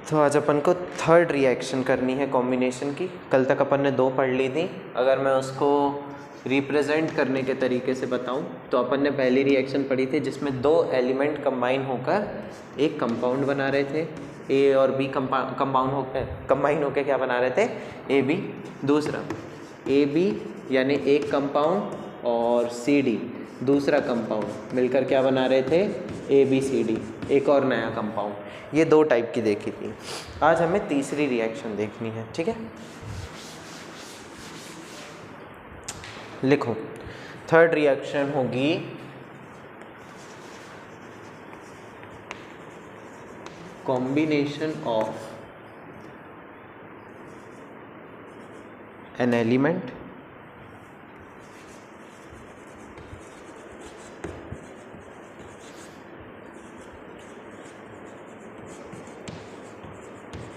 तो आज अपन को थर्ड रिएक्शन करनी है कॉम्बिनेशन की। कल तक अपन ने 2 पढ़ ली थी। अगर मैं उसको रिप्रेजेंट करने के तरीके से बताऊं तो अपन ने पहली रिएक्शन पढ़ी थी जिसमें 2 एलिमेंट कंबाइन होकर एक कंपाउंड बना रहे थे। ए और बी कंबाइन होकर क्या बना रहे थे? A B. दूसरा ए बी यानी एक कंपाउंड और सी डी दूसरा कंपाउंड मिलकर क्या बना रहे थे? ए बी सी डी, एक और नया कंपाउंड। ये 2 टाइप की देखी थी। आज हमें तीसरी रिएक्शन देखनी है, ठीक है। लिखो, थर्ड रिएक्शन होगी combination of an element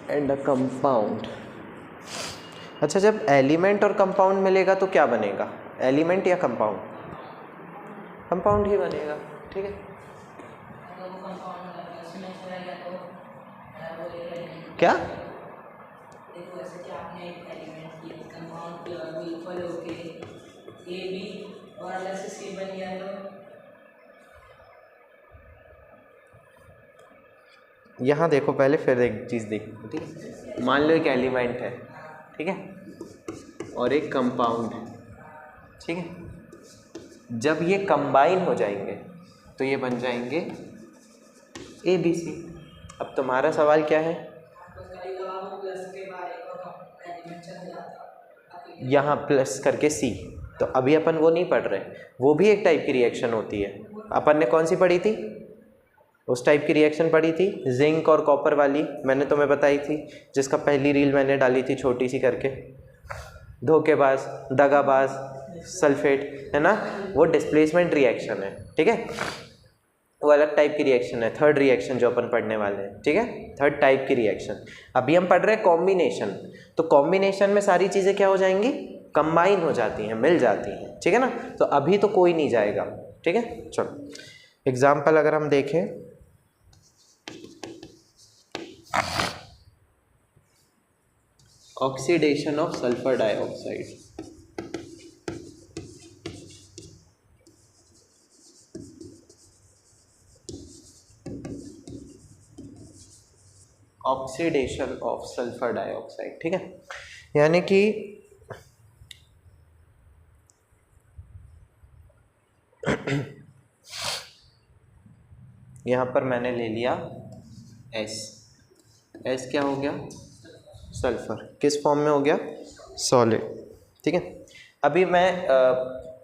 and a compound. अच्छा, जब एलिमेंट और कंपाउंड मिलेगा तो क्या बनेगा? एलिमेंट या कंपाउंड? कंपाउंड ही बनेगा, ठीक है। क्या? यहाँ देखो, पहले फिर एक चीज़ देखो, ठीक है। मान लो एक एलिमेंट है, ठीक है, और एक कंपाउंड है, ठीक है। जब ये कंबाइन हो जाएंगे तो ये बन जाएंगे ए बी सी। अब तुम्हारा सवाल क्या है? यहाँ प्लस करके सी, तो अभी अपन वो नहीं पढ़ रहे। वो भी एक टाइप की रिएक्शन होती है। अपन ने कौन सी पढ़ी थी? उस टाइप की रिएक्शन पढ़ी थी जिंक और कॉपर वाली, मैंने तुम्हें बताई थी, जिसका पहली रील मैंने डाली थी छोटी सी करके। धोखेबाज, दगाबाज, सल्फेट, है ना, वो डिस्प्लेसमेंट रिएक्शन है, ठीक है। वो अलग टाइप की रिएक्शन है, थर्ड रिएक्शन जो अपन पढ़ने वाले हैं, ठीक है। थर्ड टाइप की रिएक्शन। अभी हम पढ़ रहे हैं कॉम्बिनेशन। तो कॉम्बिनेशन में सारी चीज़ें क्या हो जाएंगी? कंबाइन हो जाती हैं, मिल जाती हैं, ठीक है ना। तो अभी तो कोई नहीं जाएगा, ठीक है। चलो एग्जाम्पल अगर हम देखें, oxidation of sulphur dioxide. Oxidation of sulphur dioxide, ठीक है। यानी कि यहां पर मैंने ले लिया एस क्या हो गया? सल्फर। किस फॉर्म में हो गया? सॉलिड, ठीक है। अभी मैं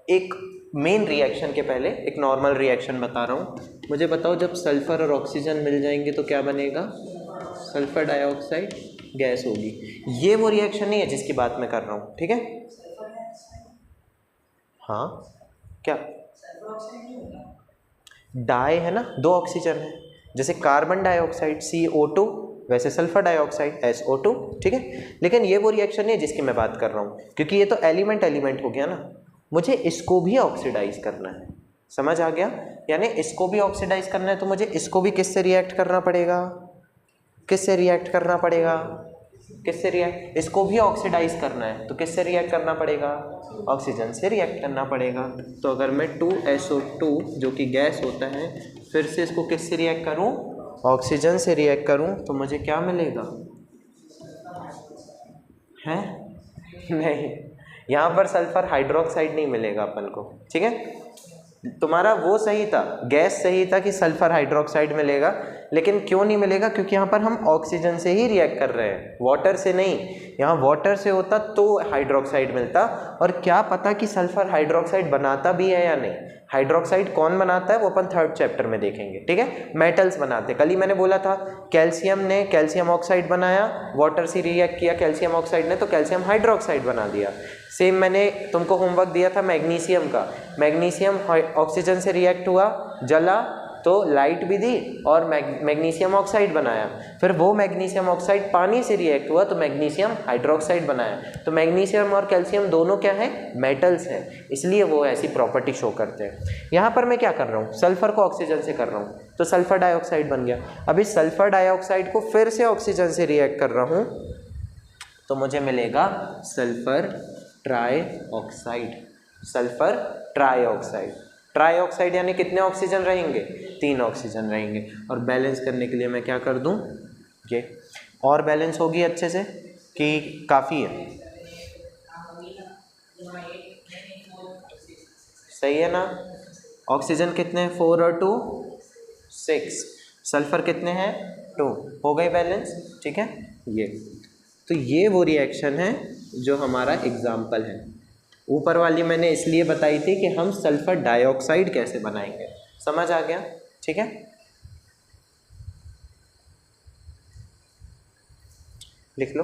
एक मेन रिएक्शन के पहले एक नॉर्मल रिएक्शन बता रहा हूँ। मुझे बताओ, जब सल्फर और ऑक्सीजन मिल जाएंगे तो क्या बनेगा? सल्फर डाइऑक्साइड गैस होगी। ये वो रिएक्शन नहीं है जिसकी बात मैं कर रहा हूँ, ठीक है। हाँ, क्या डाई है ना, 2 ऑक्सीजन है। जैसे कार्बन डाइऑक्साइड CO2, वैसे सल्फर डाइऑक्साइड SO2, ठीक है। लेकिन ये वो रिएक्शन नहीं है जिसकी मैं बात कर रहा हूँ, क्योंकि ये तो एलिमेंट हो गया ना। मुझे इसको भी ऑक्सीडाइज करना है, समझ आ गया? यानी इसको भी ऑक्सीडाइज करना है तो मुझे इसको भी किससे रिएक्ट करना पड़ेगा? किससे रिएक्ट करना पड़ेगा? किससे रिएक्ट? इसको भी ऑक्सीडाइज करना है तो किससे रिएक्ट करना पड़ेगा? ऑक्सीजन से रिएक्ट करना पड़ेगा। तो अगर मैं 2SO2 जो कि गैस होता है, फिर से इसको किससे रिएक्ट करूं? ऑक्सीजन से रिएक्ट करूं तो मुझे क्या मिलेगा? है नहीं, यहाँ पर सल्फर हाइड्रोक्साइड नहीं मिलेगा अपन को, ठीक है। तुम्हारा वो सही था, गैस सही था कि सल्फर हाइड्रोक्साइड मिलेगा, लेकिन क्यों नहीं मिलेगा? क्योंकि यहाँ पर हम ऑक्सीजन से ही रिएक्ट कर रहे हैं, वाटर से नहीं। यहाँ वाटर से होता तो हाइड्रोक्साइड मिलता, और क्या पता कि सल्फर हाइड्रोक्साइड बनाता भी है या नहीं। हाइड्रोक्साइड कौन बनाता है वो अपन थर्ड चैप्टर में देखेंगे, ठीक है। मेटल्स बनाते, कल ही मैंने बोला था, कैल्शियम ने कैल्शियम ऑक्साइड बनाया, वाटर से रिएक्ट किया कैल्शियम ऑक्साइड ने तो कैल्शियम हाइड्रोक्साइड बना दिया। सेम मैंने तुमको होमवर्क दिया था मैग्नीशियम का, मैग्नीशियम ऑक्सीजन से रिएक्ट हुआ, जला तो लाइट भी दी और मैग्नीशियम ऑक्साइड बनाया। फिर वो मैग्नीशियम ऑक्साइड पानी से रिएक्ट हुआ तो मैग्नीशियम हाइड्रोक्साइड बनाया। तो मैग्नीशियम और कैल्शियम दोनों क्या है? मेटल्स हैं, इसलिए वो ऐसी प्रॉपर्टी शो करते हैं। यहाँ पर मैं क्या कर रहा हूँ? सल्फर को ऑक्सीजन से कर रहा हूँ, तो सल्फर डाइऑक्साइड बन गया। अभी सल्फर डाइऑक्साइड को फिर से ऑक्सीजन से रिएक्ट कर रहा हूँ तो मुझे मिलेगा sulphur trioxide. Sulphur trioxide, trioxide यानी कितने ऑक्सीजन रहेंगे? 3 ऑक्सीजन रहेंगे। और बैलेंस करने के लिए मैं क्या कर दूँ, ये और बैलेंस होगी अच्छे से कि काफ़ी है? सही है ना? ऑक्सीजन कितने हैं? 4 और 2 6। सल्फर कितने हैं? 2। हो गई बैलेंस, ठीक है। ये तो ये वो रिएक्शन है जो हमारा एग्जाम्पल है। ऊपर वाली मैंने इसलिए बताई थी कि हम सल्फर डाइऑक्साइड कैसे बनाएंगे। समझ आ गया? ठीक है, लिख लो।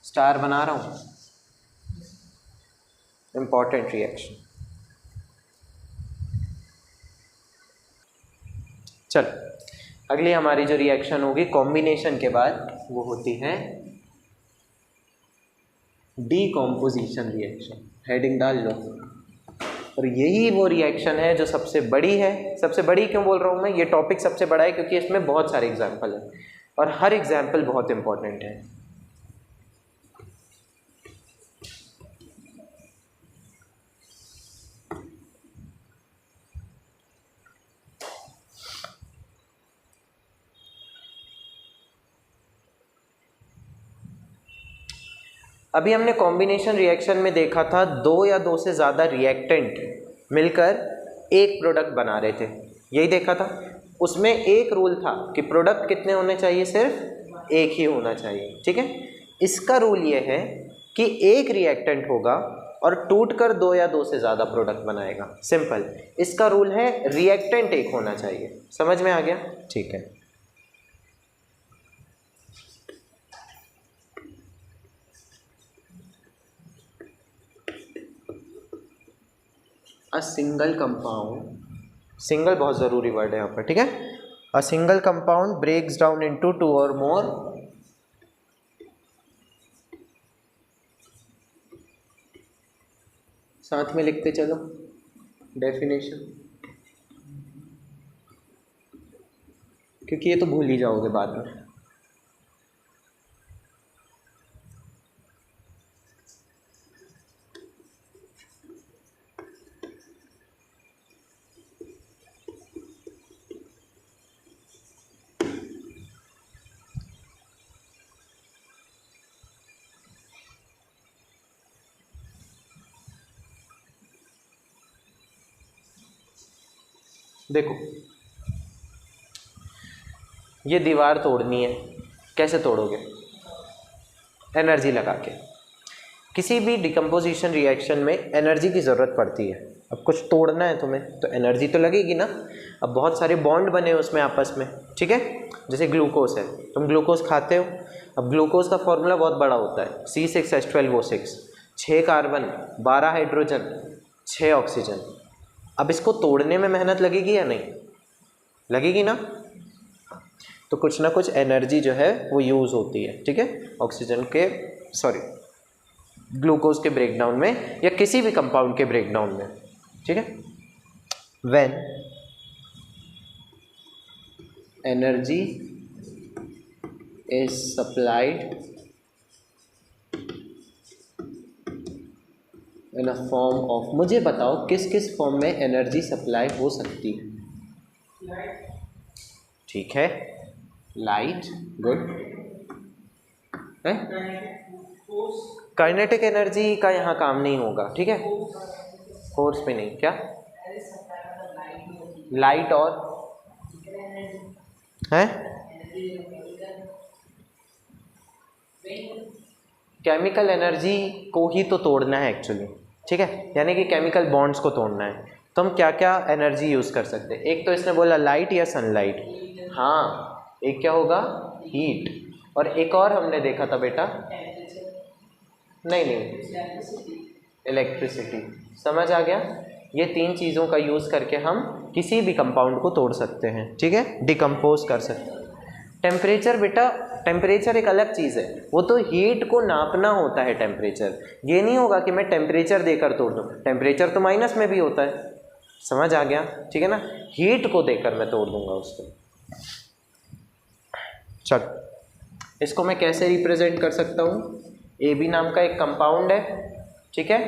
स्टार बना रहा हूं, इंपॉर्टेंट रिएक्शन। चल, अगली हमारी जो रिएक्शन होगी कॉम्बिनेशन के बाद वो होती है डीकॉम्पोजिशन रिएक्शन। हेडिंग डाल लो। और यही वो रिएक्शन है जो सबसे बड़ी है। सबसे बड़ी क्यों बोल रहा हूँ मैं? ये टॉपिक सबसे बड़ा है क्योंकि इसमें बहुत सारे एग्जाम्पल हैं और हर एग्जाम्पल बहुत इंपॉर्टेंट है। अभी हमने कॉम्बिनेशन रिएक्शन में देखा था 2 या 2 से ज़्यादा रिएक्टेंट मिलकर एक प्रोडक्ट बना रहे थे, यही देखा था। उसमें एक रूल था कि प्रोडक्ट कितने होने चाहिए? सिर्फ एक ही होना चाहिए, ठीक है। इसका रूल ये है कि एक रिएक्टेंट होगा और टूटकर 2 या 2 से ज़्यादा प्रोडक्ट बनाएगा। सिंपल, इसका रूल है रिएक्टेंट एक होना चाहिए। समझ में आ गया? ठीक है। अ सिंगल कंपाउंड, सिंगल बहुत ज़रूरी वर्ड है यहाँ पर, ठीक है। A single compound breaks down into 2 और मोर साथ में लिखते चलो डेफिनेशन, क्योंकि ये तो भूल ही जाओगे बाद में। देखो, ये दीवार तोड़नी है, कैसे तोड़ोगे? एनर्जी लगा के। किसी भी डिकम्पोजिशन रिएक्शन में एनर्जी की ज़रूरत पड़ती है। अब कुछ तोड़ना है तुम्हें तो एनर्जी तो लगेगी ना। अब बहुत सारे बॉन्ड बने हैं उसमें आपस में, ठीक है। जैसे ग्लूकोज है, तुम ग्लूकोज खाते हो। अब ग्लूकोज का फॉर्मूला बहुत बड़ा होता है, C6H12O6, 6 कार्बन, 12 हाइड्रोजन, 6 ऑक्सीजन। अब इसको तोड़ने में मेहनत लगेगी या नहीं? लगेगी ना। तो कुछ ना कुछ एनर्जी जो है वो यूज़ होती है, ठीक है, ऑक्सीजन के ग्लूकोज के ब्रेकडाउन में या किसी भी कंपाउंड के ब्रेकडाउन में, ठीक है। When energy is supplied in a form of, मुझे बताओ किस किस फॉर्म में एनर्जी सप्लाई हो सकती है? ठीक है, लाइट, गुड है। काइनेटिक एनर्जी का यहाँ काम नहीं होगा, ठीक है, फोर्स पे नहीं। क्या लाइट और है केमिकल एनर्जी को ही तो तोड़ना है एक्चुअली, ठीक है, यानी कि केमिकल बॉन्ड्स को तोड़ना है। तो हम क्या क्या एनर्जी यूज़ कर सकते हैं? एक तो इसने बोला लाइट या सनलाइट, हाँ। एक क्या होगा? हीट। और एक और हमने देखा था बेटा, नहीं, इलेक्ट्रिसिटी। समझ आ गया? ये 3 चीज़ों का यूज़ करके हम किसी भी कंपाउंड को तोड़ सकते हैं, ठीक है, डिकम्पोज कर सकते हैं। टेम्परेचर बेटा, टेम्परेचर एक अलग चीज़ है, वो तो हीट को नापना होता है टेम्परेचर। ये नहीं होगा कि मैं टेम्परेचर देकर तोड़ दूँ, टेम्परेचर तो माइनस में भी होता है, समझ आ गया, ठीक है ना। हीट को देकर मैं तोड़ दूंगा उसको। चल, इसको मैं कैसे रिप्रेजेंट कर सकता हूँ, ए बी नाम का एक कंपाउंड है, ठीक है,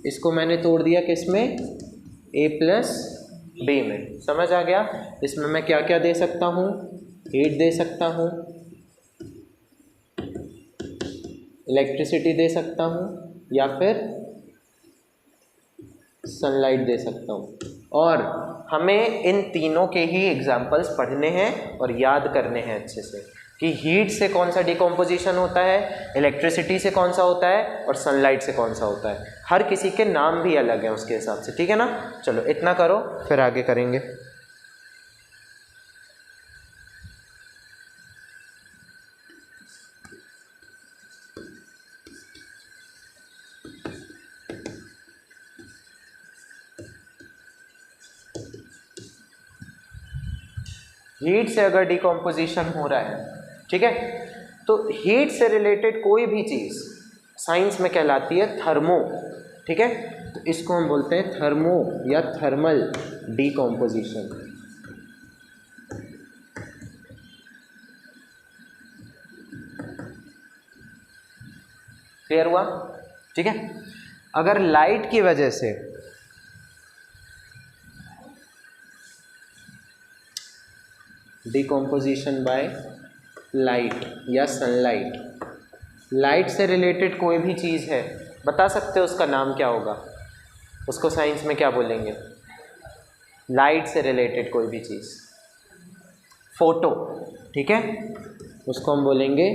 इसको मैंने तोड़ दिया किसमें, ए प्लस बी में, समझ आ गया। इसमें मैं क्या क्या दे सकता हूँ, हीट दे सकता हूँ, इलेक्ट्रिसिटी दे सकता हूँ, या फिर सनलाइट दे सकता हूँ। और हमें इन तीनों के ही एग्जाम्पल्स पढ़ने हैं और याद करने हैं अच्छे से, कि हीट से कौन सा डिकम्पोजिशन होता है, इलेक्ट्रिसिटी से कौन सा होता है, और सनलाइट से कौन सा होता है। हर किसी के नाम भी अलग हैं उसके हिसाब से, ठीक है ना। चलो इतना करो, फिर आगे करेंगे। हीट से अगर डिकम्पोजिशन हो रहा है, ठीक है, तो हीट से रिलेटेड कोई भी चीज़ साइंस में कहलाती है थर्मो, ठीक है। तो इसको हम बोलते हैं थर्मो या थर्मल डिकम्पोजिशन। क्लियर हुआ, ठीक है। अगर लाइट की वजह से डिकम्पोजिशन बाय लाइट या सनलाइट, लाइट से रिलेटेड कोई भी चीज़ है, बता सकते हो उसका नाम क्या होगा, उसको साइंस में क्या बोलेंगे। लाइट से रिलेटेड कोई भी चीज़, फोटो, ठीक है, उसको हम बोलेंगे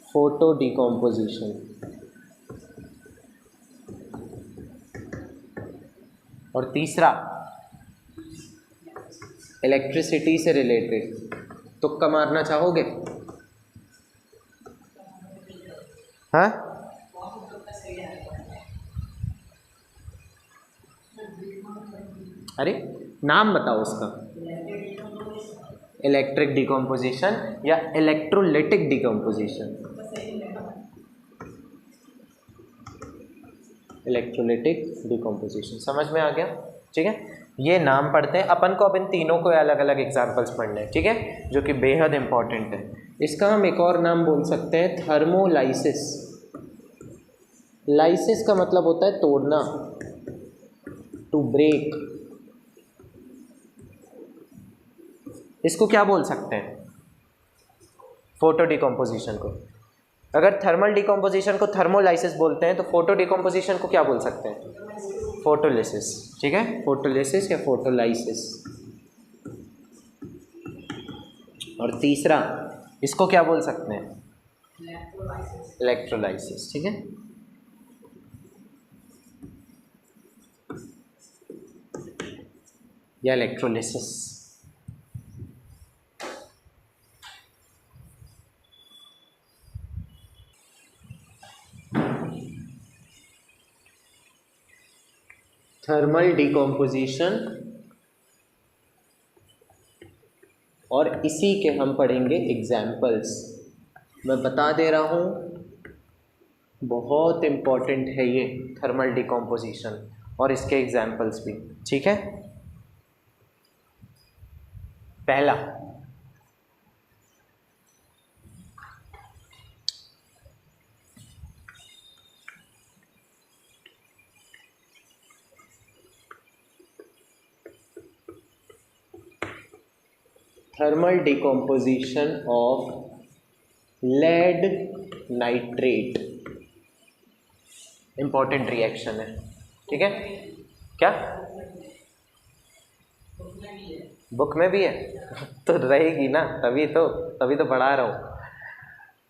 फोटो डिकम्पोजिशन। और तीसरा इलेक्ट्रिसिटी से रिलेटेड, तुक्का मारना चाहोगे, हाँ, अरे नाम बताओ उसका, इलेक्ट्रिक डिकम्पोजिशन या इलेक्ट्रोलिटिक डिकम्पोजिशन। इलेक्ट्रोलिटिक डिकम्पोजिशन समझ में आ गया, ठीक है। ये नाम पढ़ते हैं अपन को, अब इन तीनों को अलग अलग एग्जाम्पल्स पढ़ने हैं, ठीक है, जो कि बेहद इंपॉर्टेंट है। इसका हम एक और नाम बोल सकते हैं थर्मोलाइसिस। लाइसिस का मतलब होता है तोड़ना, टू ब्रेक। इसको क्या बोल सकते हैं, फोटो डिकम्पोजिशन को। अगर थर्मल डिकम्पोजिशन को थर्मोलाइसिस बोलते हैं, तो फोटो डिकम्पोजिशन को क्या बोल सकते हैं, फोटोलिसिस, ठीक है, फोटोलिसिस या फोटोलाइसिस। और तीसरा इसको क्या बोल सकते हैं, इलेक्ट्रोलाइसिस, ठीक है। या इलेक्ट्रोलिसिस। थर्मल डिकम्पोजिशन, और इसी के हम पढ़ेंगे एग्जाम्पल्स। मैं बता दे रहा हूँ, बहुत इम्पॉर्टेंट है ये थर्मल डिकम्पोजिशन और इसके एग्जाम्पल्स भी, ठीक है। पहला, thermal decomposition of lead nitrate. Important reaction है, ठीक है। क्या बुक में भी है तो रहेगी ना, तभी तो पढ़ा रहा हूँ,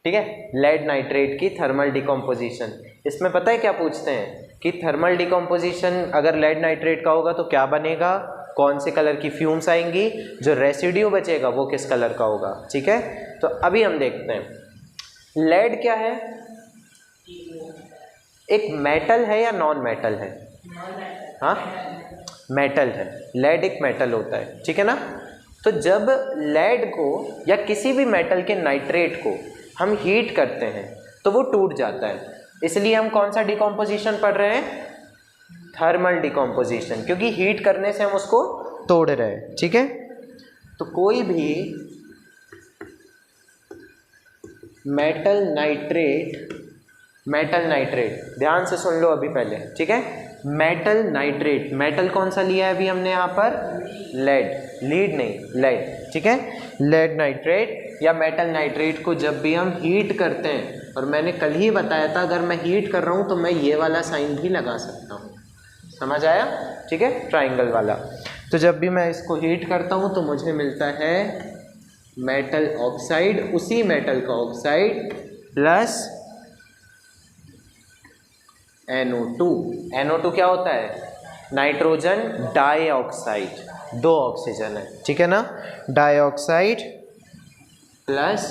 ठीक है। लेड नाइट्रेट की थर्मल डिकम्पोजिशन, इसमें पता है क्या पूछते हैं कि थर्मल डिकम्पोजिशन अगर लेड नाइट्रेट का होगा तो क्या बनेगा, कौन से कलर की फ्यूम्स आएंगी, जो रेसिड्यू बचेगा वो किस कलर का होगा, ठीक है। तो अभी हम देखते हैं लेड क्या है, एक मेटल है या नॉन मेटल है, हाँ मेटल है, लेड एक मेटल होता है, ठीक है ना। तो जब लेड को या किसी भी मेटल के नाइट्रेट को हम हीट करते हैं तो वो टूट जाता है, इसलिए हम कौन सा डिकम्पोजिशन पढ़ रहे हैं? थर्मल डिकम्पोजिशन, क्योंकि हीट करने से हम उसको तोड़ रहे हैं। ठीक है, तो कोई भी मेटल नाइट्रेट ध्यान से सुन लो अभी पहले, ठीक है। मेटल नाइट्रेट, मेटल कौन सा लिया है अभी हमने यहाँ पर? लीड नहीं, लेड, ठीक है। लेड नाइट्रेट या मेटल नाइट्रेट को जब भी हम हीट करते हैं, और मैंने कल ही बताया था अगर मैं हीट कर रहा हूँ तो मैं ये वाला साइन भी लगा सकता हूँ, समझ आया? ठीक है, ट्राइंगल वाला। तो जब भी मैं इसको हीट करता हूँ तो मुझे मिलता है मेटल ऑक्साइड, उसी मेटल का ऑक्साइड प्लस NO2। NO2 क्या होता है? नाइट्रोजन डाइऑक्साइड, 2 ऑक्सीजन है, ठीक है ना। डाइऑक्साइड प्लस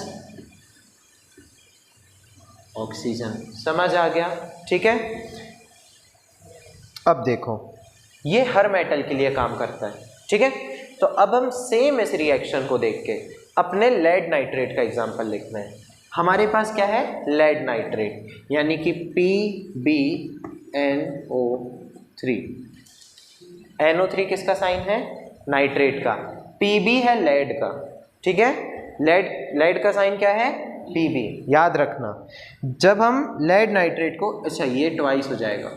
ऑक्सीजन, समझ आ गया? ठीक है। अब देखो ये हर मेटल के लिए काम करता है, ठीक है। तो अब हम सेम इस रिएक्शन को देख के अपने लेड नाइट्रेट का एग्जांपल लिखना है। हमारे पास क्या है? लेड नाइट्रेट, यानी कि PbNO3। NO3 किसका साइन है? नाइट्रेट का। Pb है लेड का, ठीक है। लेड का साइन क्या है? Pb, याद रखना। जब हम लेड नाइट्रेट को, अच्छा ये ट्वाइस हो जाएगा,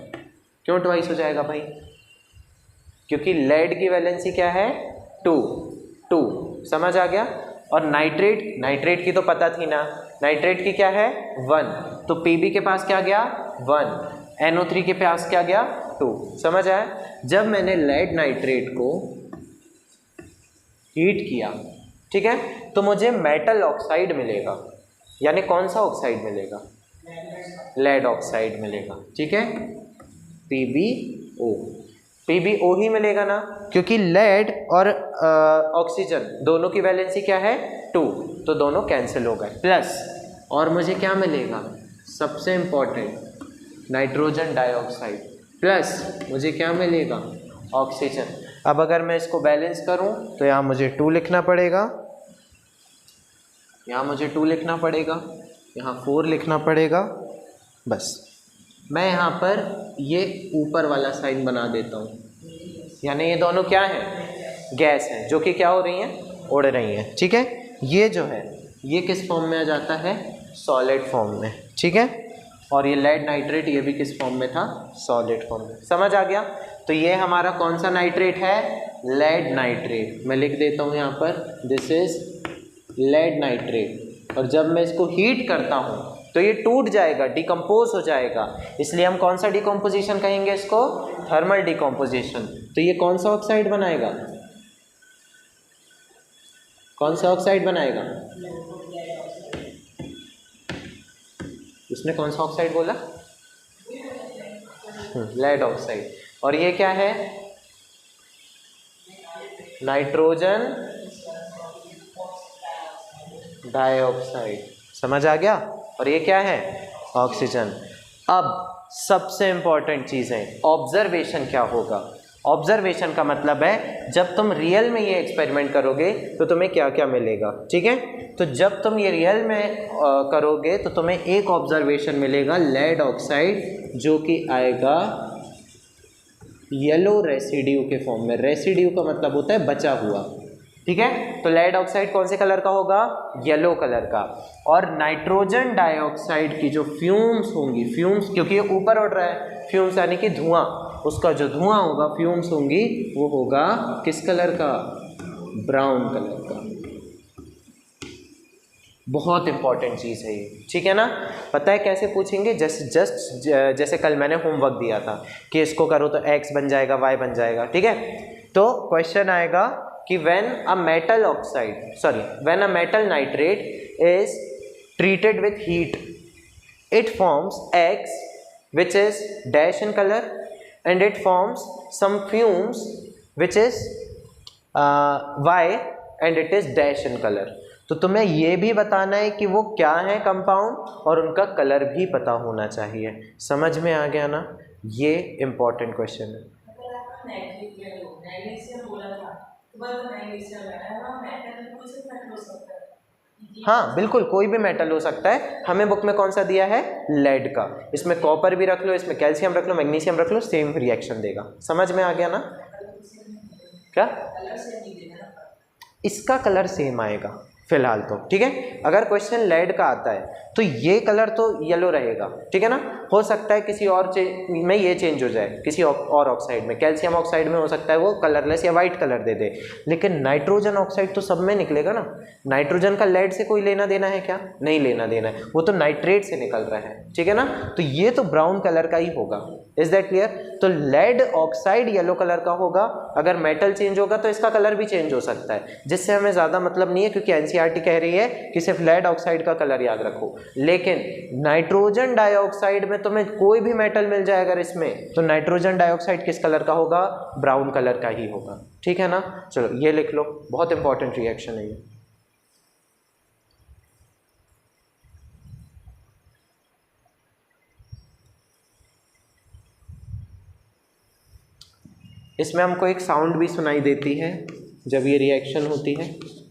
क्यों ट्वाइस हो जाएगा भाई? क्योंकि लेड की वैलेंसी क्या है? 2, समझ आ गया। और नाइट्रेट की तो पता थी ना, नाइट्रेट की क्या है? 1, तो Pb के पास क्या गया? 1, NO3 के पास क्या गया? 2, समझ आया? जब मैंने लेड नाइट्रेट को हीट किया, ठीक है, तो मुझे मेटल ऑक्साइड मिलेगा, यानी कौन सा ऑक्साइड मिलेगा? लेड ऑक्साइड मिलेगा, ठीक है। PbO ही मिलेगा ना, क्योंकि लेड और ऑक्सीजन दोनों की वैलेंसी क्या है? 2, तो दोनों कैंसिल हो गए। प्लस और मुझे क्या मिलेगा? सबसे इम्पॉर्टेंट नाइट्रोजन डाइऑक्साइड, प्लस मुझे क्या मिलेगा? ऑक्सीजन। अब अगर मैं इसको बैलेंस करूं तो यहाँ मुझे 2 लिखना पड़ेगा, यहाँ मुझे 2 लिखना पड़ेगा, यहाँ 4 लिखना पड़ेगा। बस मैं यहाँ पर ये ऊपर वाला साइन बना देता हूँ, यानी ये दोनों क्या हैं? गैस हैं, जो कि क्या हो रही हैं? उड़ रही हैं, ठीक है। ये जो है ये किस फॉर्म में आ जाता है? सॉलिड फॉर्म में, ठीक है। और ये लेड नाइट्रेट ये भी किस फॉर्म में था? सॉलिड फॉर्म में, समझ आ गया। तो ये हमारा कौन सा नाइट्रेट है? Lead nitrate. मैं लिख देता हूँ यहाँ पर, दिस इज लेड नाइट्रेट। और जब मैं इसको हीट करता हूँ तो ये टूट जाएगा, डिकम्पोज हो जाएगा, इसलिए हम कौन सा डिकम्पोजिशन कहेंगे इसको? Thermal decomposition. तो ये कौन सा ऑक्साइड बनाएगा? कौन सा ऑक्साइड बनाएगा? उसने कौन सा ऑक्साइड बोला? Lead oxide. और ये क्या है? नाइट्रोजन डाइऑक्साइड, समझ आ गया। और ये क्या है? ऑक्सीजन। अब सबसे इंपॉर्टेंट चीज़ है ऑब्जर्वेशन। क्या होगा? ऑब्जर्वेशन का मतलब है जब तुम रियल में ये एक्सपेरिमेंट करोगे तो तुम्हें क्या क्या मिलेगा, ठीक है। तो जब तुम ये रियल में करोगे तो तुम्हें एक ऑब्जर्वेशन मिलेगा लेड ऑक्साइड, जो कि आएगा येलो रेसिड्यू के फॉर्म में। रेसिड्यू का मतलब होता है बचा हुआ, ठीक है। तो लेड ऑक्साइड कौन से कलर का होगा? येलो कलर का। और नाइट्रोजन डाइऑक्साइड की जो फ्यूम्स होंगी, फ्यूम्स क्योंकि ये ऊपर उड़ रहा है, फ्यूम्स यानी कि धुआं, उसका जो धुआं होगा, फ्यूम्स होंगी, वो होगा किस कलर का? ब्राउन कलर का। बहुत इंपॉर्टेंट चीज़ है ये, ठीक है ना। पता है कैसे पूछेंगे? जैसे कल मैंने होमवर्क दिया था कि इसको करो तो x बन जाएगा, y बन जाएगा, ठीक है। तो क्वेश्चन आएगा कि when a metal nitrate is treated with heat, it forms X, which is dash in color, and it forms some fumes which is Y, and it is dash in color. तो तुम्हें ये भी बताना है कि वो क्या है कंपाउंड, और उनका कलर भी पता होना चाहिए। समझ में आ गया ना? ये इम्पोर्टेंट क्वेश्चन है। हाँ बिल्कुल, कोई भी मेटल हो सकता है। हमें बुक में कौन सा दिया है, लेड का। इसमें कॉपर भी रख लो, इसमें कैल्शियम रख लो, मैग्नीशियम रख लो, सेम रिएक्शन देगा। समझ में आ गया ना? क्या इसका कलर सेम आएगा फिलहाल तो, ठीक है। अगर क्वेश्चन लेड का आता है तो ये कलर तो येलो रहेगा, ठीक है ना। हो सकता है किसी और में ये चेंज हो जाए, किसी और ऑक्साइड में, कैल्शियम ऑक्साइड में हो सकता है वो कलरलेस या वाइट कलर दे दे, लेकिन नाइट्रोजन ऑक्साइड तो सब में निकलेगा ना। नाइट्रोजन का लेड से कोई लेना देना है क्या? नहीं लेना देना है, वो तो नाइट्रेट से निकल रहा है, ठीक है ना। तो ये तो ब्राउन कलर का ही होगा। Is that clear? तो लेड ऑक्साइड येलो कलर का होगा। अगर मेटल चेंज होगा तो इसका कलर भी चेंज हो सकता है, जिससे हमें ज़्यादा मतलब नहीं है, क्योंकि एनसीईआरटी कह रही है कि सिर्फ लेड ऑक्साइड का कलर याद रखो। लेकिन नाइट्रोजन डाइऑक्साइड में तुम्हें कोई भी मेटल मिल जाए अगर इसमें, तो नाइट्रोजन डाइऑक्साइड किस कलर का होगा? ब्राउन कलर का ही होगा, ठीक है ना। चलो ये लिख लो, बहुत इंपॉर्टेंट रिएक्शन है ये। इसमें हमको एक साउंड भी सुनाई देती है जब ये रिएक्शन होती है,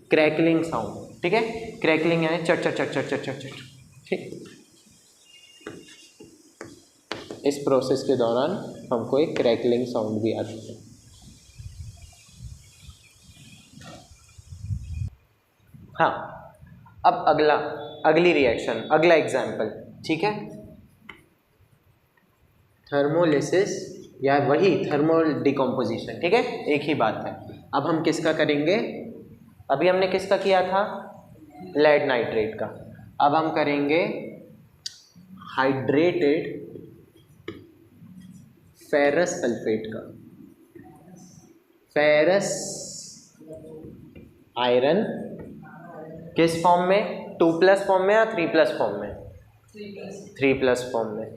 क्रैकलिंग साउंड, ठीक है। क्रैकलिंग यानी चट चट चट चट चट चट चट, ठीक। इस प्रोसेस के दौरान हमको एक क्रैकलिंग साउंड भी आती है। हाँ, अब अगली रिएक्शन, अगला एग्जाम्पल, ठीक है। थर्मोलिसिस या वही थर्मल डिकम्पोजिशन, ठीक है, एक ही बात है। अब हम किसका करेंगे? अभी हमने किसका किया था? लेड नाइट्रेट का। अब हम करेंगे हाइड्रेटेड फेरस सल्फेट का। फेरस आयरन किस फॉर्म में? 2+ फॉर्म में या 3+ फॉर्म में? 3+ फॉर्म में।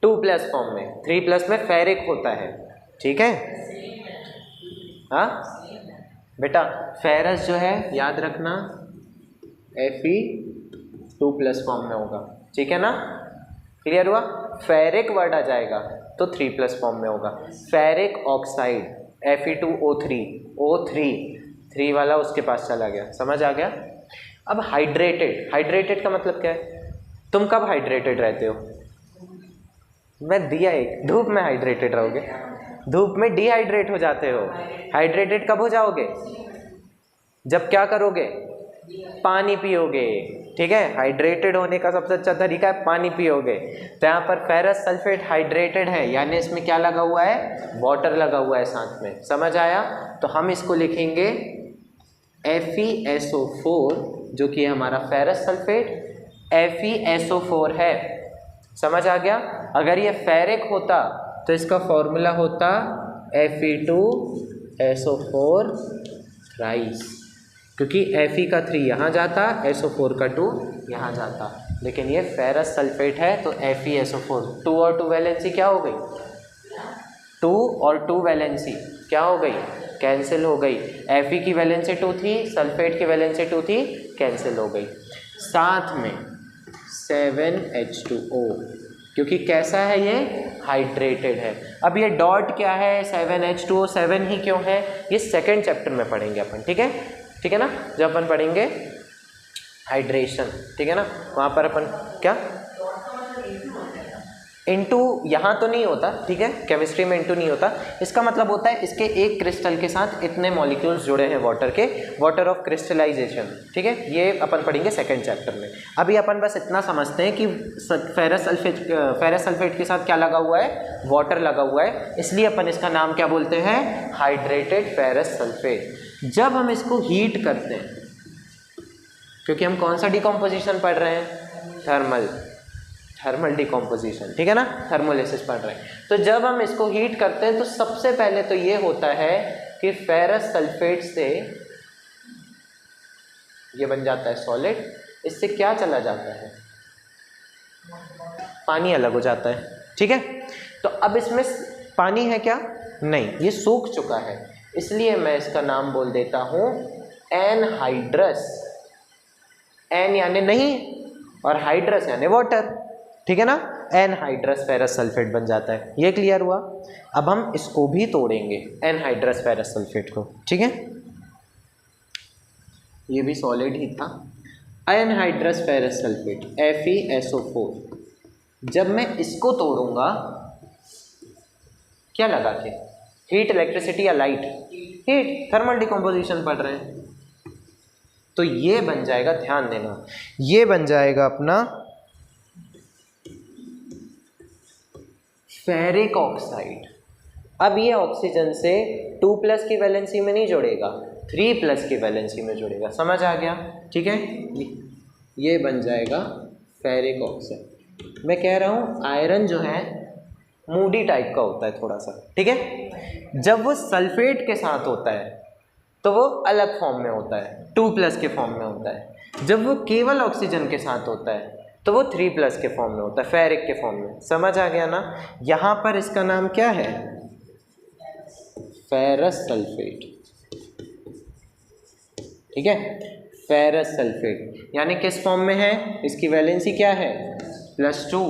2+ फॉर्म में, 3+ में फेरिक होता है, ठीक है। हाँ बेटा, फेरस जो है याद रखना Fe2+ फॉर्म में होगा, ठीक है ना। क्लियर हुआ? फेरिक वर्ड आ जाएगा तो 3+ फॉर्म में होगा। फेरिक ऑक्साइड Fe2O3, O3 3 वाला उसके पास चला गया, समझ आ गया। अब हाइड्रेटेड का मतलब क्या है? तुम कब हाइड्रेटेड रहते हो? मैं दिया एक, धूप में हाइड्रेटेड रहोगे, धूप में डिहाइड्रेट हो जाते हो। हाइड्रेटेड कब हो जाओगे? जब क्या करोगे? पानी पियोगे, ठीक है। हाइड्रेटेड होने का सबसे अच्छा तरीका है पानी पियोगे। तो यहाँ पर फेरस सल्फेट हाइड्रेटेड है, यानी इसमें क्या लगा हुआ है? वाटर लगा हुआ है साथ में, समझ आया। तो हम इसको लिखेंगे FeSO4, जो कि हमारा फेरस सल्फेट FeSO4 है, समझ आ गया। अगर ये फेरिक होता तो इसका फॉर्मूला होता Fe2SO4 थ्राइस, क्योंकि Fe का 3 यहाँ जाता, SO4 का 2 यहाँ जाता। लेकिन ये फेरस सल्फेट है तो FeSO4, 2 और 2 वैलेंसी क्या हो गई? 2 और 2 वैलेंसी क्या हो गई? कैंसिल हो गई। Fe की वैलेंसी 2 थी, सल्फेट की वैलेंसी 2 थी, कैंसिल हो गई। साथ में 7H2O, क्योंकि कैसा है ये? हाइड्रेटेड है। अब ये डॉट क्या है? 7H2O, 7 ही क्यों है? ये सेकंड चैप्टर में पढ़ेंगे अपन, ठीक है, ठीक है ना। जब अपन पढ़ेंगे हाइड्रेशन, ठीक है ना, वहाँ पर अपन क्या इंटू यहाँ तो नहीं होता, ठीक है, केमिस्ट्री में इंटू नहीं होता। इसका मतलब होता है इसके एक क्रिस्टल के साथ इतने मॉलिक्यूल्स जुड़े हैं वाटर के, वाटर ऑफ क्रिस्टलाइजेशन, ठीक है। ये अपन पढ़ेंगे सेकंड चैप्टर में। अभी अपन बस इतना समझते हैं कि फेरस सल्फेट के साथ क्या लगा हुआ है? वाटर लगा हुआ है, इसलिए अपन इसका नाम क्या बोलते हैं? Hydrated ferrous sulphate. जब हम इसको हीट करते हैं, क्योंकि हम कौन सा डिकम्पोजिशन पढ़ रहे हैं? थर्मल डिकम्पोजिशन, ठीक है ना, थर्मोलिसिस पढ़ रहे हैं। तो जब हम इसको हीट करते हैं तो सबसे पहले तो ये होता है कि फेरस सल्फेट से ये बन जाता है सॉलिड, इससे क्या चला जाता है? पानी अलग हो जाता है, ठीक है। तो अब इसमें पानी है क्या? नहीं, ये सूख चुका है, इसलिए मैं इसका नाम बोल देता हूँ एनहाइड्रस। एन यानी नहीं और हाइड्रस यानी वाटर, ठीक है ना। एनहाइड्रस फेरस सल्फेट बन जाता है। ये क्लियर हुआ? अब हम इसको भी तोड़ेंगे, एनहाइड्रस फेरस सल्फेट को, ठीक है। ये भी सॉलिड ही था। अनहाइड्रस फेरस सल्फेट FeSO4, जब मैं इसको तोड़ूंगा क्या लगा के, हीट, इलेक्ट्रिसिटी या लाइट, हीट, थर्मल डिकम्पोजिशन पढ़ रहे हैं, तो ये बन जाएगा, ध्यान देना, ये बन जाएगा अपना फेरिक ऑक्साइड। अब ये ऑक्सीजन से 2+ की वैलेंसी में नहीं जुड़ेगा, 3+ की वैलेंसी में जुड़ेगा, समझ आ गया? ठीक है, ये बन जाएगा फेरिक ऑक्साइड। मैं कह रहा हूँ आयरन जो है मूडी टाइप का होता है थोड़ा सा, ठीक है। जब वो सल्फेट के साथ होता है तो वो अलग फॉर्म में होता है, 2+ के फॉर्म में होता है। जब वो केवल ऑक्सीजन के साथ होता है तो वो 3+ के फॉर्म में होता है, फेरिक के फॉर्म में। समझ आ गया ना? यहाँ पर इसका नाम क्या है? फेरस सल्फेट, ठीक है, फेरस सल्फेट। यानी किस फॉर्म में है? इसकी वैलेंसी क्या है? +2।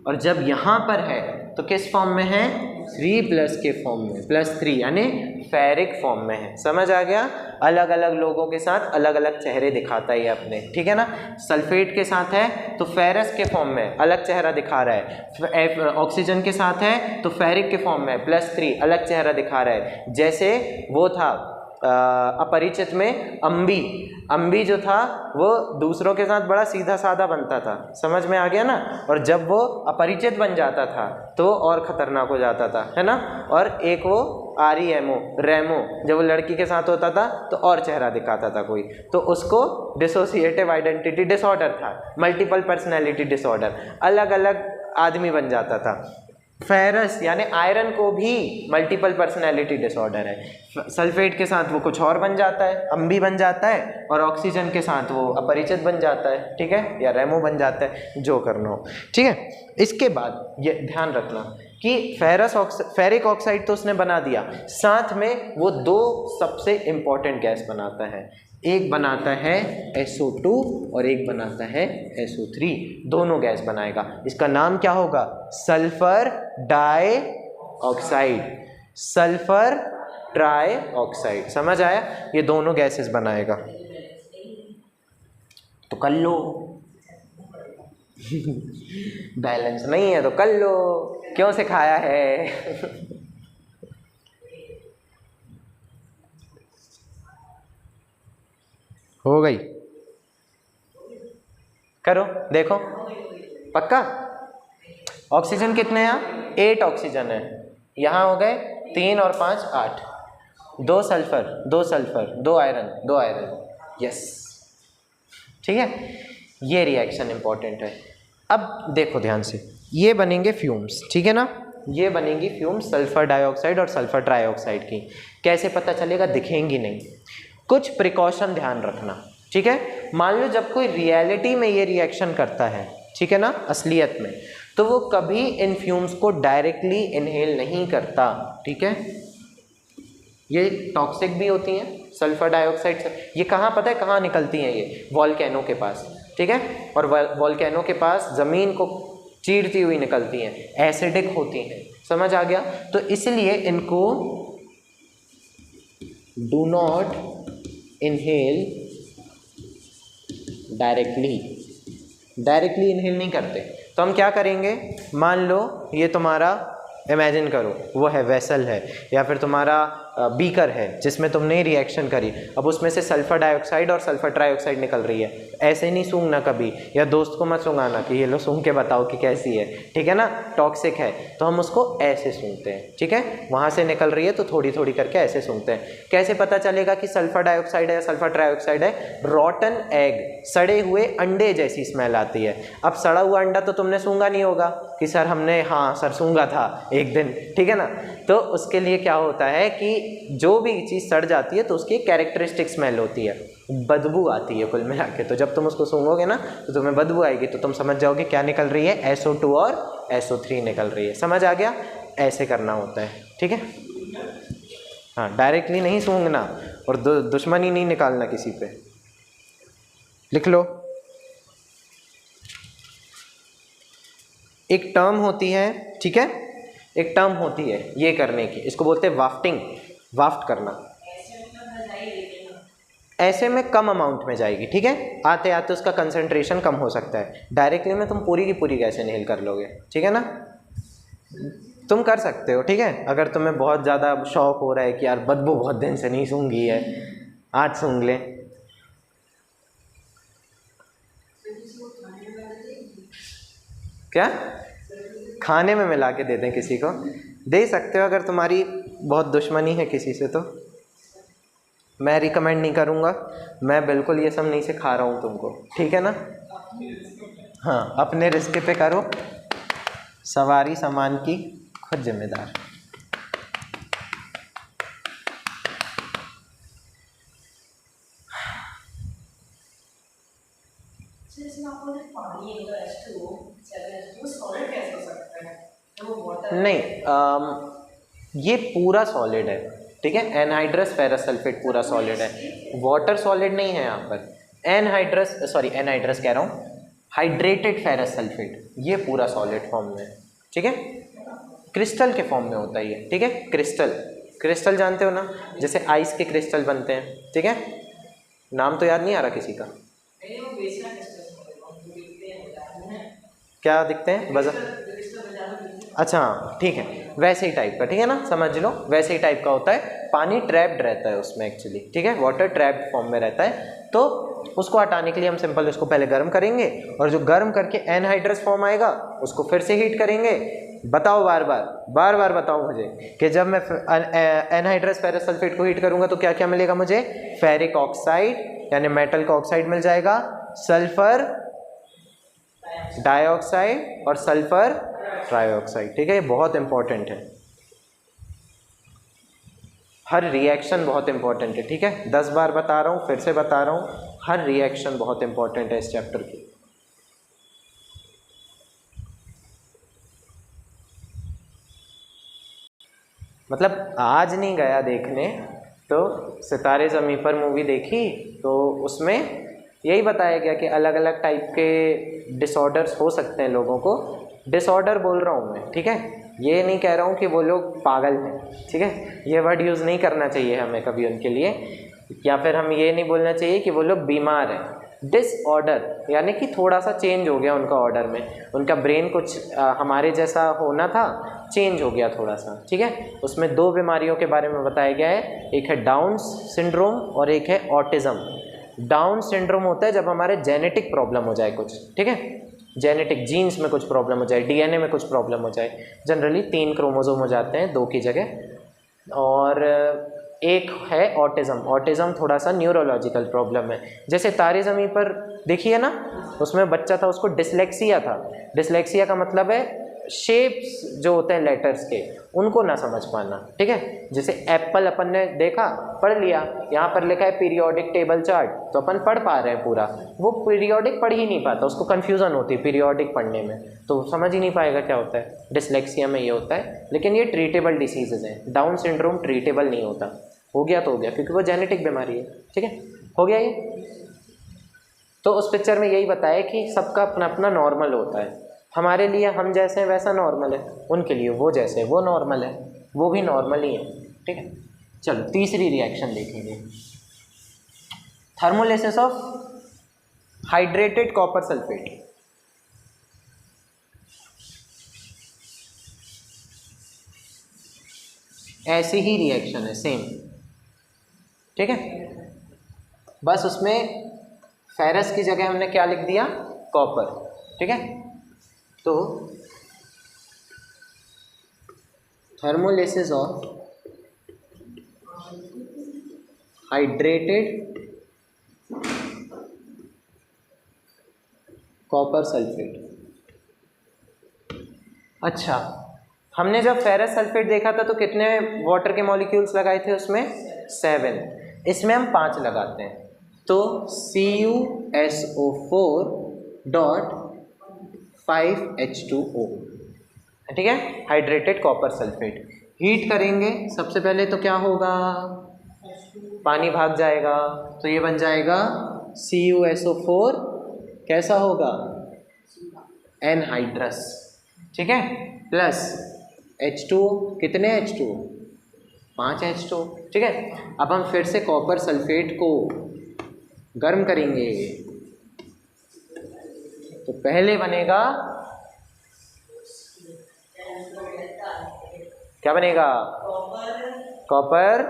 और जब यहाँ पर है तो किस फॉर्म में है? 3+ के फॉर्म में, +3, यानी फेरिक फॉर्म में है। समझ आ गया? अलग अलग लोगों के साथ अलग अलग चेहरे दिखाता है अपने, ठीक है ना। सल्फेट के साथ है तो फेरस के फॉर्म में अलग चेहरा दिखा रहा है, ऑक्सीजन के साथ है तो फेरिक के फॉर्म में +3 अलग चेहरा दिखा रहा है। जैसे वो था अपरिचित में अम्बी जो था वो दूसरों के साथ बड़ा सीधा साधा बनता था, समझ में आ गया ना। और जब वो अपरिचित बन जाता था तो और ख़तरनाक हो जाता था, है ना। और एक वो रेमो, जब वो लड़की के साथ होता था तो और चेहरा दिखाता था कोई, तो उसको डिसोसिएटिव आइडेंटिटी डिसऑर्डर था, मल्टीपल पर्सनैलिटी डिसऑर्डर, अलग अलग आदमी बन जाता था। फेरस यानी आयरन को भी मल्टीपल पर्सनैलिटी डिसऑर्डर है। सल्फेट के साथ वो कुछ और बन जाता है, अम्बी बन जाता है, और ऑक्सीजन के साथ वो अपरिचित बन जाता है, ठीक है, या रेमो बन जाता है, जो करना हो, ठीक है। इसके बाद ये ध्यान रखना कि फेरिक ऑक्साइड तो उसने बना दिया, साथ में वो 2 सबसे इम्पॉर्टेंट गैस बनाता है, एक बनाता है SO2 और एक बनाता है SO3, दोनों गैस बनाएगा। इसका नाम क्या होगा? Sulphur dioxide, sulphur trioxide. समझ आया? ये दोनों गैसेस बनाएगा। तो कर लो बैलेंस नहीं है तो कर लो, क्यों सिखाया है? हो गई? करो, देखो, पक्का? ऑक्सीजन कितने हैं? 8 ऑक्सीजन है, यहाँ हो गए 3 और 5 8, 2 सल्फर 2 आयरन, यस, ठीक है। ये रिएक्शन इंपॉर्टेंट है। अब देखो ध्यान से, ये बनेंगे फ्यूम्स, ठीक है ना, ये बनेंगी फ्यूम्स सल्फर डाइऑक्साइड और सल्फर ट्राइऑक्साइड की। कैसे पता चलेगा? दिखेंगी नहीं। कुछ प्रिकॉशन ध्यान रखना, ठीक है। मान लो जब कोई रियलिटी में ये रिएक्शन करता है, ठीक है ना, असलियत में, तो वो कभी इन फ्यूम्स को डायरेक्टली इनहेल नहीं करता, ठीक है। ये टॉक्सिक भी होती हैं सल्फर डाइऑक्साइड से। ये कहाँ पता है कहाँ निकलती हैं? ये वॉल्केनो के पास, ठीक है। और वॉल्केनो के पास ज़मीन को चीरती हुई निकलती हैं, एसिडिक होती हैं। समझ आ गया? तो इसलिए इनको do not inhale directly inhale नहीं करते। तो हम क्या करेंगे? मान लो ये तुम्हारा, इमेजिन करो वो है वेसल है, या फिर तुम्हारा बीकर है जिसमें तुमने रिएक्शन करी, अब उसमें से सल्फर डाइऑक्साइड और सल्फर ट्राइऑक्साइड निकल रही है। ऐसे नहीं सूंघना कभी, या दोस्त को मत सूंघाना कि ये लो सूंघ के बताओ कि कैसी है, ठीक है ना, टॉक्सिक है। तो हम उसको ऐसे सूंघते हैं, ठीक है, वहाँ से निकल रही है तो थोड़ी थोड़ी करके ऐसे सूंघते हैं। कैसे पता चलेगा कि सल्फर डाइऑक्साइड है या सल्फर ट्राइऑक्साइड है? रॉटन एग, सड़े हुए अंडे जैसी स्मेल आती है। अब सड़ा हुआ अंडा तो तुमने सूंघा नहीं होगा कि सर हमने, हाँ सर सूंघा था एक दिन, ठीक है ना। तो उसके लिए क्या होता है कि जो भी चीज़ सड़ जाती है तो उसकी कैरेक्टरिस्टिक स्मेल होती है, बदबू आती है कुल मिला के। तो जब तुम उसको सूंघोगे ना तो तुम्हें बदबू आएगी, तो तुम समझ जाओगे क्या निकल रही है, SO2 और SO3 निकल रही है। समझ आ गया? ऐसे करना होता है, ठीक है। हाँ, डायरेक्टली नहीं सूंघना और दुश्मनी नहीं निकालना किसी पे। लिख लो, एक टर्म होती है, ठीक है, एक टर्म होती है ये करने की, इसको बोलते हैं वाफ्टिंग, वाफ्ट करना। ऐसे में कम अमाउंट में जाएगी, ठीक है, आते आते उसका कंसंट्रेशन कम हो सकता है। डायरेक्टली में तुम पूरी की पूरी गैस इनहेल कर लोगे, ठीक है ना, तुम कर सकते हो, ठीक है। अगर तुम्हें बहुत ज़्यादा शौक हो रहा है कि यार बदबू बहुत दिन से नहीं सूंघी है, आज सूंघ ले। क्या खाने में मिला के दे दें किसी को? दे सकते हो अगर तुम्हारी बहुत दुश्मनी है किसी से, तो मैं रिकमेंड नहीं करूँगा, मैं बिल्कुल ये सब नहीं सिखा रहा हूँ तुमको, ठीक है ना। हाँ, अपने रिस्क पे करो, सवारी सामान की खुद जिम्मेदार। नहीं, ये पूरा सॉलिड है, ठीक है, एनहाइड्रस फेरस सल्फेट पूरा सॉलिड है, वाटर सॉलिड नहीं है यहाँ पर। एनहाइड्रस कह रहा हूँ, हाइड्रेटेड फेरस सल्फेट ये पूरा सॉलिड फॉर्म में, ठीक है, क्रिस्टल के फॉर्म में होता है ये, ठीक है। क्रिस्टल जानते हो ना, जैसे आइस के क्रिस्टल बनते हैं, ठीक है, नाम तो याद नहीं आ रहा किसी का, क्या दिखते हैं अच्छा ठीक है, वैसे ही टाइप का, ठीक है ना, समझ लो वैसे ही टाइप का होता है, पानी ट्रैप्ड रहता है उसमें एक्चुअली, ठीक है, वाटर ट्रैप्ड फॉर्म में रहता है। तो उसको हटाने के लिए हम सिंपल उसको पहले गर्म करेंगे, और जो गर्म करके एनहाइड्रस फॉर्म आएगा उसको फिर से हीट करेंगे। बताओ बार बार बताओ मुझे कि जब मैं एनहाइड्रस फेरस सल्फेट को हीट करूंगा तो क्या क्या मिलेगा मुझे? फेरिक ऑक्साइड यानी मेटल का ऑक्साइड मिल जाएगा, सल्फर डाइऑक्साइड और सल्फर ट्राइऑक्साइड, ठीक है, ये बहुत इंपॉर्टेंट है, हर रिएक्शन बहुत इंपॉर्टेंट है, ठीक है, 10 बार बता रहा हूँ, फिर से बता रहा हूँ, हर रिएक्शन बहुत इंपॉर्टेंट है इस चैप्टर की। मतलब आज नहीं गया देखने, तो सितारे ज़मीं पर मूवी देखी तो उसमें यही बताया गया कि अलग अलग टाइप के डिसऑर्डर्स हो सकते हैं लोगों को, डिसऑर्डर बोल रहा हूँ मैं, ठीक है, ये नहीं कह रहा हूँ कि वो लोग पागल हैं, ठीक है, ये वर्ड यूज़ नहीं करना चाहिए हमें कभी उनके लिए, या फिर हम ये नहीं बोलना चाहिए कि वो लोग बीमार हैं। डिसऑर्डर यानी कि थोड़ा सा चेंज हो गया उनका ऑर्डर में, उनका ब्रेन कुछ हमारे जैसा होना था, चेंज हो गया थोड़ा सा, ठीक है। उसमें 2 बीमारियों के बारे में बताया गया है, एक है डाउन सिंड्रोम और एक है ऑटिज़म। डाउन सिंड्रोम होता है जब हमारे जेनेटिक प्रॉब्लम हो जाए कुछ, ठीक है, जेनेटिक जीन्स में कुछ प्रॉब्लम हो जाए, डीएनए में कुछ प्रॉब्लम हो जाए, जनरली 3 क्रोमोसोम हो जाते हैं 2 की जगह। और एक है ऑटिज़म, ऑटिज़म थोड़ा सा न्यूरोलॉजिकल प्रॉब्लम है, जैसे तारे ज़मीं पर देखिए ना, उसमें बच्चा था उसको डिसलेक्सिया था, डिसलेक्सिया का मतलब है शेप्स जो होते हैं लेटर्स के उनको ना समझ पाना, ठीक है, जैसे एप्पल अपन ने देखा पढ़ लिया, यहाँ पर लिखा है पीरियोडिक टेबल चार्ट, तो अपन पढ़ पा रहे हैं पूरा, वो पीरियोडिक पढ़ ही नहीं पाता, उसको कन्फ्यूज़न होती है पीरियोडिक पढ़ने में, तो समझ ही नहीं पाएगा क्या होता है, डिसलेक्सिया में ये होता है। लेकिन ये ट्रीटेबल डिसीजेज़ हैं, डाउन सिंड्रोम ट्रीटेबल नहीं होता, हो गया तो हो गया क्योंकि वो जेनेटिक बीमारी है, ठीक है, हो गया ये। तो उस पिक्चर में यही बताया कि सबका अपना अपना नॉर्मल होता है, हमारे लिए हम जैसे हैं वैसा नॉर्मल है, उनके लिए वो जैसे है वो नॉर्मल है, वो भी नॉर्मल ही है, ठीक है। चलो तीसरी रिएक्शन देखेंगे, thermolysis of hydrated copper sulphate. ऐसी ही रिएक्शन है सेम, ठीक है, बस उसमें फेरस की जगह हमने क्या लिख दिया? कॉपर, ठीक है। तो thermolysis of hydrated copper sulphate. अच्छा, हमने जब फेरस सल्फेट देखा था तो कितने वाटर के मॉलिक्यूल्स लगाए थे उसमें? 7, इसमें हम 5 लगाते हैं, तो CuSO4 डॉट 5H2O, ठीक है, हाइड्रेटेड कॉपर सल्फेट। हीट करेंगे सबसे पहले तो क्या होगा? पानी भाग जाएगा, तो ये बन जाएगा CuSO4, कैसा होगा? एनहाइड्रस, ठीक है, प्लस H2O, कितने H2O? 5 H2O, ठीक है। अब हम फिर से कॉपर सल्फेट को गर्म करेंगे। तो पहले बनेगा, क्या बनेगा? कॉपर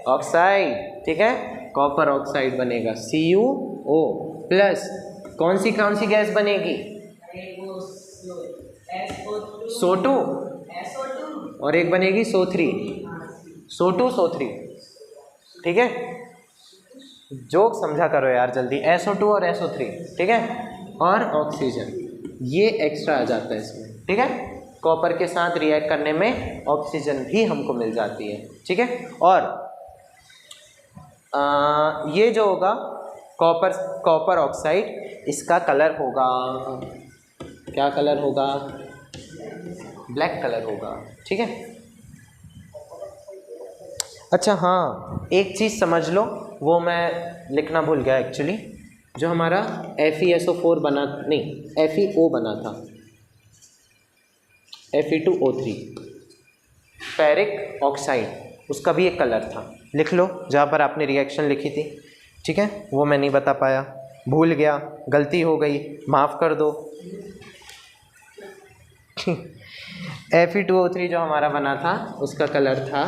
ऑक्साइड, ठीक है, कॉपर ऑक्साइड बनेगा CuO प्लस कौन सी गैस बनेगी? SO2 और एक बनेगी SO3, SO2 ठीक है। जोक समझा करो यार जल्दी, SO2 और SO3, ठीक है, और ऑक्सीजन ये एक्स्ट्रा आ जाता है इसमें, ठीक है। कॉपर के साथ रिएक्ट करने में ऑक्सीजन भी हमको मिल जाती है, ठीक है। और ये जो होगा कॉपर ऑक्साइड, इसका कलर होगा, क्या कलर होगा? ब्लैक कलर होगा, ठीक है। अच्छा हाँ, एक चीज़ समझ लो, वो मैं लिखना भूल गया एक्चुअली, जो हमारा FeSO4 बना, नहीं FeO बना था, Fe2O3 फेरिक ऑक्साइड, उसका भी एक कलर था, लिख लो जहाँ पर आपने रिएक्शन लिखी थी, ठीक है। वो मैं नहीं बता पाया, भूल गया, गलती हो गई, माफ़ कर दो। Fe2O3 जो हमारा बना था उसका कलर था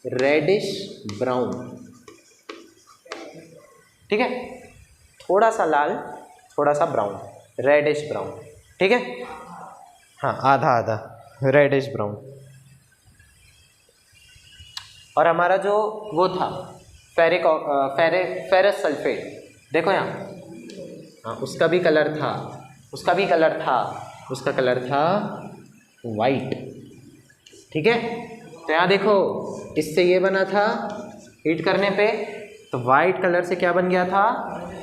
रेडिश ब्राउन, ठीक है, थोड़ा सा लाल थोड़ा सा ब्राउन, रेडिश ब्राउन, ठीक है, हाँ आधा आधा रेडिश ब्राउन। और हमारा जो वो था फेरस सल्फेट, देखो यहाँ, हाँ उसका भी कलर था वाइट, ठीक है। तो यहाँ देखो, इससे ये बना था हीट करने पे, तो वाइट कलर से क्या बन गया था?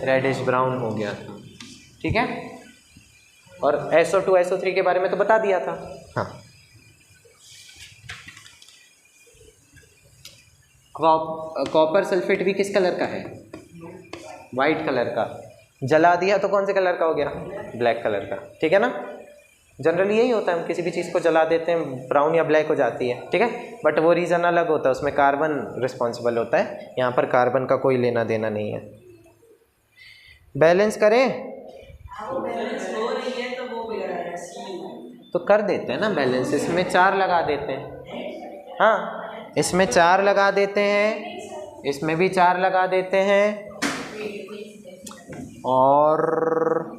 रेडिश ब्राउन हो गया था, ठीक है। और SO2 SO3 के बारे में तो बता दिया था, हाँ। कॉपर सल्फेट भी किस कलर का है? वाइट कलर का। जला दिया तो कौन से कलर का हो गया? ब्लैक कलर का, ठीक है ना। जनरली यही होता है, हम किसी भी चीज़ को जला देते हैं ब्राउन या ब्लैक हो जाती है, ठीक है, बट वो रीज़न अलग होता है, उसमें कार्बन रिस्पॉन्सिबल होता है, यहाँ पर कार्बन का कोई लेना देना नहीं है। बैलेंस करें तो कर देते हैं ना बैलेंस, इसमें 4 लगा देते हैं, हाँ इसमें 4 लगा देते हैं, इसमें भी 4 लगा देते हैं, और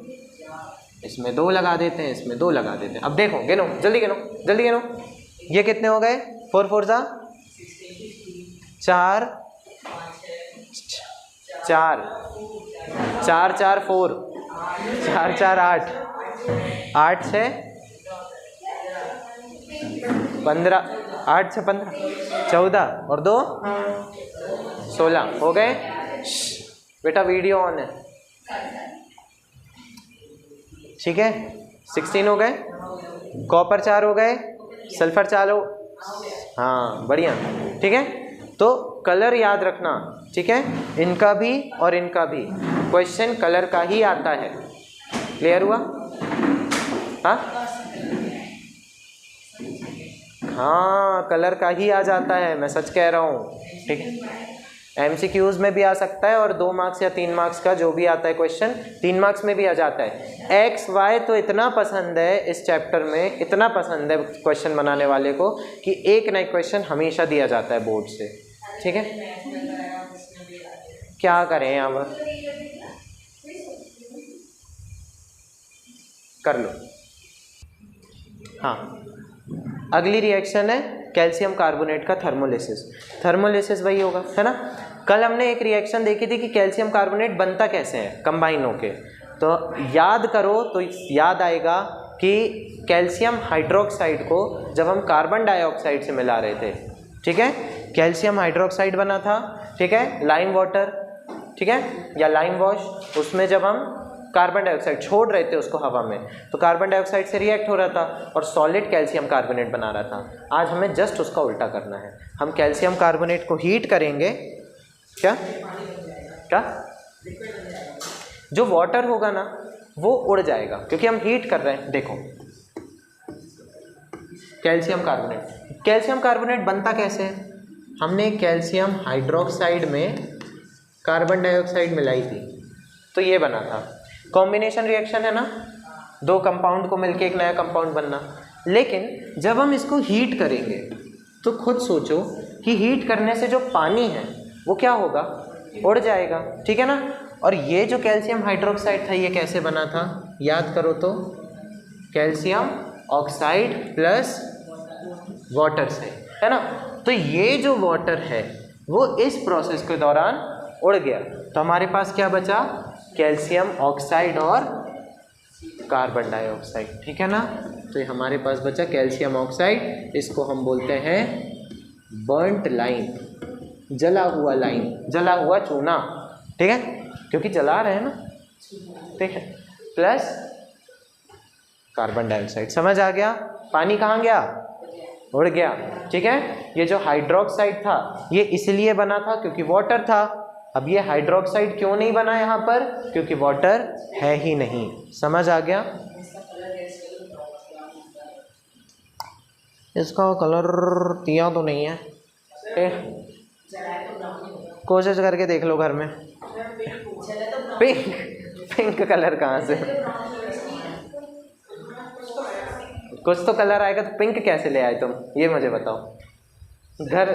इसमें 2 लगा देते हैं, इसमें 2 लगा देते हैं। अब देखो, गिनो जल्दी, जल्दी गिनो, ये कितने हो गए? 4 4 जा 4 4 4 4 4 4 4 8 8 से 15, 8 से 15 14 और 2 16 हो गए। बेटा वीडियो ऑन है, ठीक है। 16 हो गए, कॉपर 4 हो गए, सल्फर 4 हो, हाँ बढ़िया, ठीक है। तो कलर याद रखना, ठीक है, इनका भी और इनका भी क्वेश्चन कलर का ही आता है। क्लियर हुआ? हाँ कलर का ही आ जाता है, मैं सच कह रहा हूँ, ठीक है। MCQs में भी आ सकता है, और 2 मार्क्स या 3 मार्क्स का जो भी आता है क्वेश्चन 3 मार्क्स में भी आ जाता है। XY तो इतना पसंद है इस चैप्टर में, इतना पसंद है क्वेश्चन बनाने वाले को, कि एक ना एक क्वेश्चन हमेशा दिया जाता है बोर्ड से, ठीक है। क्या करें यहाँ पर, कर लो। हाँ अगली रिएक्शन है कैल्शियम कार्बोनेट का थर्मोलिसिस। थर्मोलिसिस वही होगा, है ना। कल हमने एक रिएक्शन देखी थी कि कैल्शियम कार्बोनेट बनता कैसे है कंबाइन होके, तो याद करो तो याद आएगा कि कैल्शियम हाइड्रोक्साइड को जब हम कार्बन डाइऑक्साइड से मिला रहे थे, ठीक है, कैल्शियम हाइड्रोक्साइड बना था, ठीक है, लाइम वाटर, ठीक है, या लाइम वॉश, उसमें जब हम कार्बन डाइऑक्साइड छोड़ रहे थे उसको हवा में, तो कार्बन डाइऑक्साइड से रिएक्ट हो रहा था और सॉलिड कैल्शियम कार्बोनेट बना रहा था। आज हमें जस्ट उसका उल्टा करना है, हम कैल्शियम कार्बोनेट को हीट करेंगे, क्या क्या जो वाटर होगा ना वो उड़ जाएगा, क्योंकि हम हीट कर रहे हैं। देखो कैल्शियम कार्बोनेट बनता कैसे है, हमने कैल्शियम हाइड्रोक्साइड में कार्बन डाइऑक्साइड मिलाई थी, तो ये बना था। कॉम्बिनेशन रिएक्शन है ना, दो कंपाउंड को मिलके एक नया कंपाउंड बनना। लेकिन जब हम इसको हीट करेंगे तो खुद सोचो कि हीट करने से जो पानी है वो क्या होगा, उड़ जाएगा, ठीक है ना। और ये जो कैल्शियम हाइड्रोक्साइड था ये कैसे बना था, याद करो तो, कैल्शियम ऑक्साइड प्लस वाटर से, है ना। तो ये जो वाटर है वो इस प्रोसेस के दौरान उड़ गया, तो हमारे पास क्या बचा, कैल्शियम ऑक्साइड और कार्बन डाइऑक्साइड, ठीक है ना। तो ये हमारे पास बचा कैल्शियम ऑक्साइड, इसको हम बोलते हैं बर्न्ट लाइम, जला हुआ लाइम, जला हुआ चूना, ठीक है, क्योंकि जला रहे हैं ना, ठीक है, प्लस कार्बन डाइऑक्साइड। समझ आ गया। पानी कहाँ गया, उड़ गया, ठीक है। ये जो हाइड्रोक्साइड था ये इसलिए बना था क्योंकि वाटर था। अब ये हाइड्रोक्साइड क्यों नहीं बना यहाँ पर, क्योंकि वाटर है ही नहीं। समझ आ गया। इसका कलर दिया तो नहीं है, कोशिश करके देख लो घर में। पिंक, पिंक कलर कहाँ से, कुछ तो कलर आएगा, तो पिंक कैसे ले आए तुम, ये मुझे बताओ। घर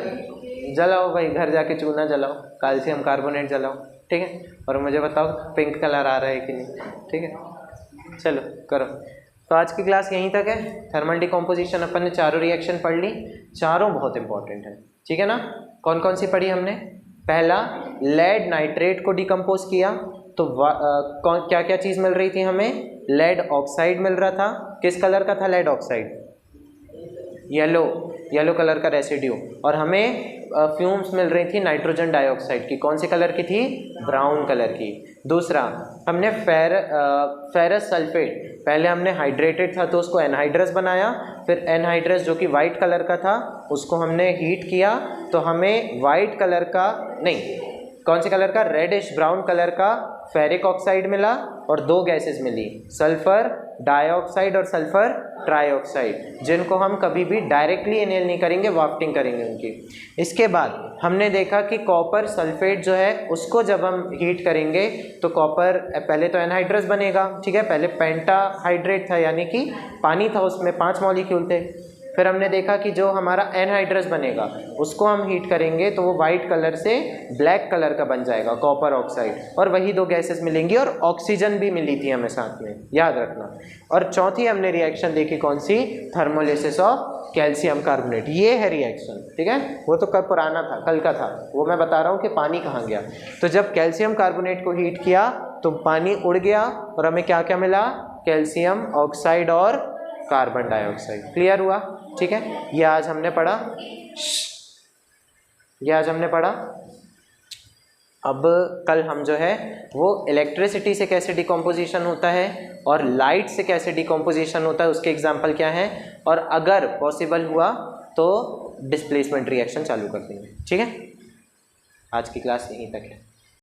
जलाओ भाई, घर जाके चूना जलाओ, कैल्शियम कार्बोनेट जलाओ, ठीक है, और मुझे बताओ पिंक कलर आ रहा है कि नहीं, ठीक है। चलो करो। तो आज की क्लास यहीं तक है। थर्मल डिकम्पोजिशन अपन ने चारों रिएक्शन पढ़ ली, चारों बहुत इंपॉर्टेंट है, ठीक है ना। कौन कौन सी पढ़ी हमने, पहला लेड नाइट्रेट को डिकम्पोज किया, तो क्या क्या चीज़ मिल रही थी हमें, लेड ऑक्साइड मिल रहा था। किस कलर का था lead oxide, yellow, yellow colour का रेसिड्यू। और हमें फ्यूम्स मिल रही थी नाइट्रोजन डाइऑक्साइड की, कौन से कलर की थी, ब्राउन कलर की। दूसरा हमने फेरस सल्फेट, पहले हमने हाइड्रेटेड था तो उसको एनहाइड्रस बनाया, फिर एनहाइड्रस जो कि वाइट कलर का था उसको हमने हीट किया, तो हमें वाइट कलर का नहीं, कौन से कलर का, रेडिश ब्राउन कलर का फेरिक ऑक्साइड मिला, और दो गैसेस मिली, सल्फर डाइऑक्साइड और सल्फर ट्राइऑक्साइड, जिनको हम कभी भी डायरेक्टली इनहेल नहीं करेंगे, वाफ्टिंग करेंगे उनकी। इसके बाद हमने देखा कि कॉपर सल्फेट जो है उसको जब हम हीट करेंगे तो कॉपर पहले तो एनहाइड्रस बनेगा, ठीक है, पहले पेंटाहाइड्रेट था यानी कि पानी था, उसमें 5 मॉलिक्यूल थे। फिर हमने देखा कि जो हमारा एनहाइड्रस बनेगा उसको हम हीट करेंगे तो वो वाइट कलर से ब्लैक कलर का बन जाएगा, कॉपर ऑक्साइड, और वही दो गैसेस मिलेंगी, और ऑक्सीजन भी मिली थी हमें साथ में, याद रखना। और चौथी हमने रिएक्शन देखी कौन सी, थर्मोलिसिस ऑफ कैल्शियम कार्बोनेट। ये है रिएक्शन, ठीक है, वो तो कब पुराना था, कल का था, वो मैं बता रहा हूँ कि पानी कहाँ गया। तो जब कैल्शियम कार्बोनेट को हीट किया तो पानी उड़ गया, और हमें क्या क्या मिला, कैल्शियम ऑक्साइड और कार्बन डाइऑक्साइड। क्लियर हुआ, ठीक है। ये आज हमने पढ़ा, ये आज हमने पढ़ा। अब कल हम जो है वो इलेक्ट्रिसिटी से कैसे डिकम्पोजिशन होता है और लाइट से कैसे डिकम्पोजिशन होता है उसके एग्जाम्पल क्या हैं, और अगर पॉसिबल हुआ तो डिस्प्लेसमेंट रिएक्शन चालू कर देंगे, ठीक है। आज की क्लास यहीं तक है।